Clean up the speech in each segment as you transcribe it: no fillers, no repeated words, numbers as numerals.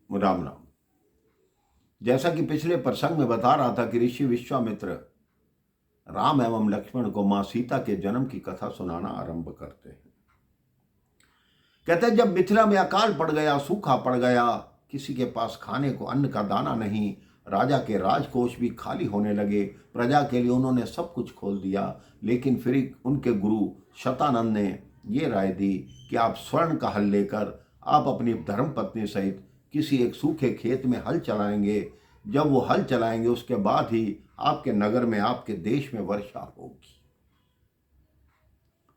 राम राम। जैसा कि पिछले प्रसंग में बता रहा था कि ऋषि विश्वामित्र राम एवं लक्ष्मण को मां सीता के जन्म की कथा सुनाना आरंभ करते हैं। कहते हैं, जब मिथिला में अकाल पड़ गया, सूखा पड़ गया, किसी के पास खाने को अन्न का दाना नहीं, राजा के राजकोष भी खाली होने लगे, प्रजा के लिए उन्होंने सब कुछ खोल दिया, लेकिन फिर उनके गुरु शतानंद ने ये राय दी कि आप स्वर्ण का हल लेकर आप अपनी धर्मपत्नी सहित किसी एक सूखे खेत में हल चलाएंगे। जब वो हल चलाएंगे उसके बाद ही आपके नगर में, आपके देश में वर्षा होगी।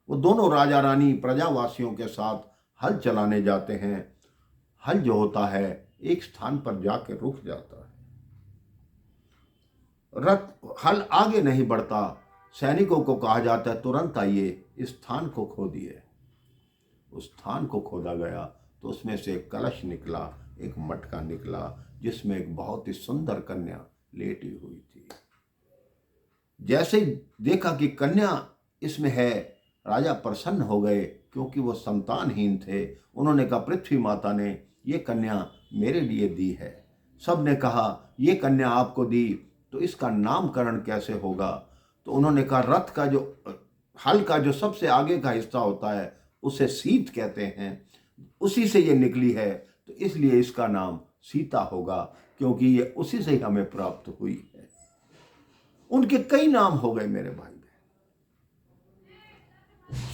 वो दोनों राजा रानी प्रजावासियों के साथ हल चलाने जाते हैं। हल जो होता है एक स्थान पर जाकर रुक जाता है, हल आगे नहीं बढ़ता। सैनिकों को कहा जाता है तुरंत आइए, इस स्थान को खोदिए। उस स्थान को खोदा गया तो उसमें से एक कलश निकला, एक मटका निकला, जिसमें एक बहुत ही सुंदर कन्या लेटी हुई थी। जैसे ही देखा कि कन्या इसमें है, राजा प्रसन्न हो गए, क्योंकि वो संतानहीन थे। उन्होंने कहा, पृथ्वी माता ने ये कन्या मेरे लिए दी है। सब ने कहा, ये कन्या आपको दी तो इसका नामकरण कैसे होगा? तो उन्होंने कहा, रथ का जो हल का जो सबसे आगे का हिस्सा होता है उसे सीत कहते हैं, उसी से ये निकली है, तो इसलिए इसका नाम सीता होगा, क्योंकि ये उसी से ही हमें प्राप्त हुई है। उनके कई नाम हो गए मेरे भाई बहन।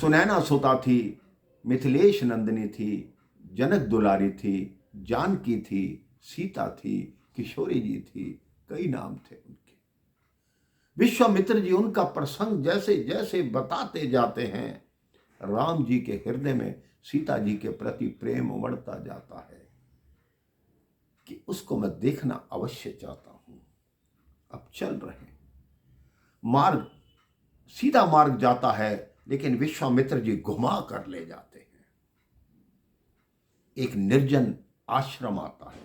सुनैना सुता थी, मिथिलेश नंदिनी थी, जनक दुलारी थी, जानकी थी, सीता थी, किशोरी जी थी, कई नाम थे उनके। विश्वामित्र जी उनका प्रसंग जैसे जैसे बताते जाते हैं, राम जी के हृदय में सीता जी के प्रति प्रेम उमड़ता जाता है कि उसको मैं देखना अवश्य चाहता हूं। अब चल रहे मार्ग, सीधा मार्ग जाता है, लेकिन विश्वामित्र जी घुमा कर ले जाते हैं। एक निर्जन आश्रम आता है।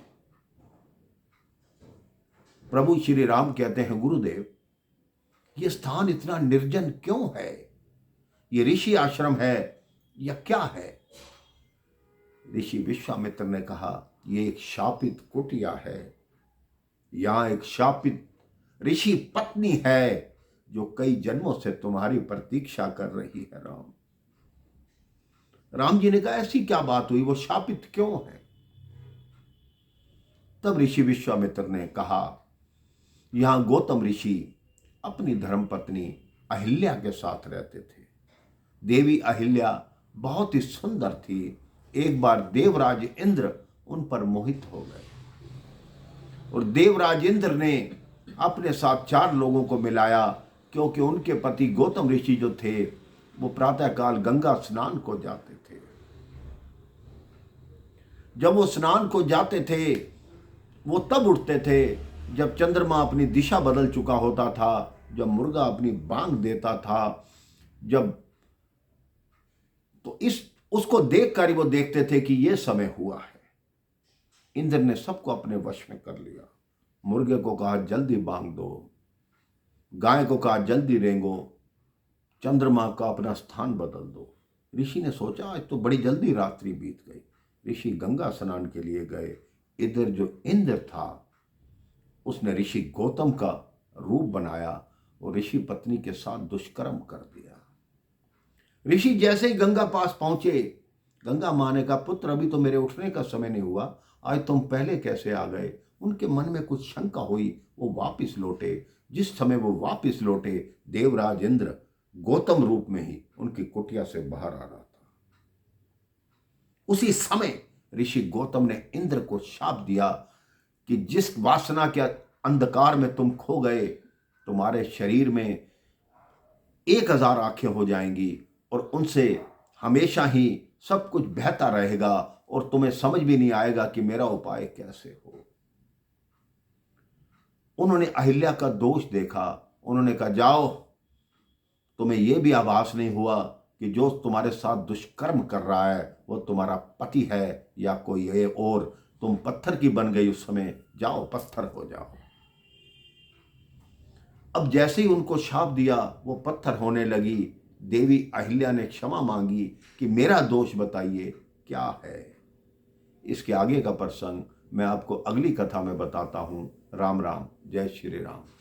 प्रभु श्री राम कहते हैं, गुरुदेव ये स्थान इतना निर्जन क्यों है? ये ऋषि आश्रम है या क्या है? ऋषि विश्वामित्र ने कहा, ये एक शापित कुटिया है। यहां एक शापित ऋषि पत्नी है जो कई जन्मों से तुम्हारी प्रतीक्षा कर रही है। राम जी ने कहा, ऐसी क्या बात हुई, वो शापित क्यों है? तब ऋषि विश्वामित्र ने कहा, यहां गौतम ऋषि अपनी धर्मपत्नी अहिल्या के साथ रहते थे। देवी अहिल्या बहुत ही सुंदर थी। एक बार देवराज इंद्र उन पर मोहित हो गए और देवराज इंद्र ने अपने साथ 4 लोगों को मिलाया, क्योंकि उनके पति गौतम ऋषि जो थे वो प्रातःकाल गंगा स्नान को जाते थे। जब वो स्नान को जाते थे वो तब उठते थे जब चंद्रमा अपनी दिशा बदल चुका होता था, जब मुर्गा अपनी बांग देता था, जब तो उसको देखकर वो देखते थे कि ये समय हुआ है। इंद्र ने सबको अपने वश में कर लिया। मुर्गे को कहा, जल्दी बांग दो। गाय को कहा, जल्दी रेंगो। चंद्रमा का अपना स्थान बदल दो। ऋषि ने सोचा, आज तो बड़ी जल्दी रात्रि बीत गई। ऋषि गंगा स्नान के लिए गए। इधर जो इंद्र था उसने ऋषि गौतम का रूप बनाया और ऋषि पत्नी के साथ दुष्कर्म कर दिया। ऋषि जैसे ही गंगा पास पहुंचे, गंगा माँ ने कहा, पुत्र अभी तो मेरे उठने का समय नहीं हुआ, आज तुम पहले कैसे आ गए? उनके मन में कुछ शंका हुई, वो वापिस लौटे। जिस समय वो वापिस लौटे, देवराज इंद्र गौतम रूप में ही उनकी कुटिया से बाहर आ रहा था। उसी समय ऋषि गौतम ने इंद्र को शाप दिया कि जिस वासना के अंधकार में तुम खो गए, तुम्हारे शरीर में 1000 आंखें हो जाएंगी और उनसे हमेशा ही सब कुछ बहता रहेगा और तुम्हें समझ भी नहीं आएगा कि मेरा उपाय कैसे हो। उन्होंने अहिल्या का दोष देखा। उन्होंने कहा, जाओ, तुम्हें यह भी आभास नहीं हुआ कि जो तुम्हारे साथ दुष्कर्म कर रहा है वो तुम्हारा पति है या कोई है और? तुम पत्थर की बन गई उस समय, जाओ पत्थर हो जाओ। अब जैसे ही उनको शाप दिया वो पत्थर होने लगी। देवी अहिल्या ने क्षमा मांगी कि मेरा दोष बताइए क्या है। इसके आगे का प्रसंग मैं आपको अगली कथा में बताता हूँ। राम राम, जय श्री राम।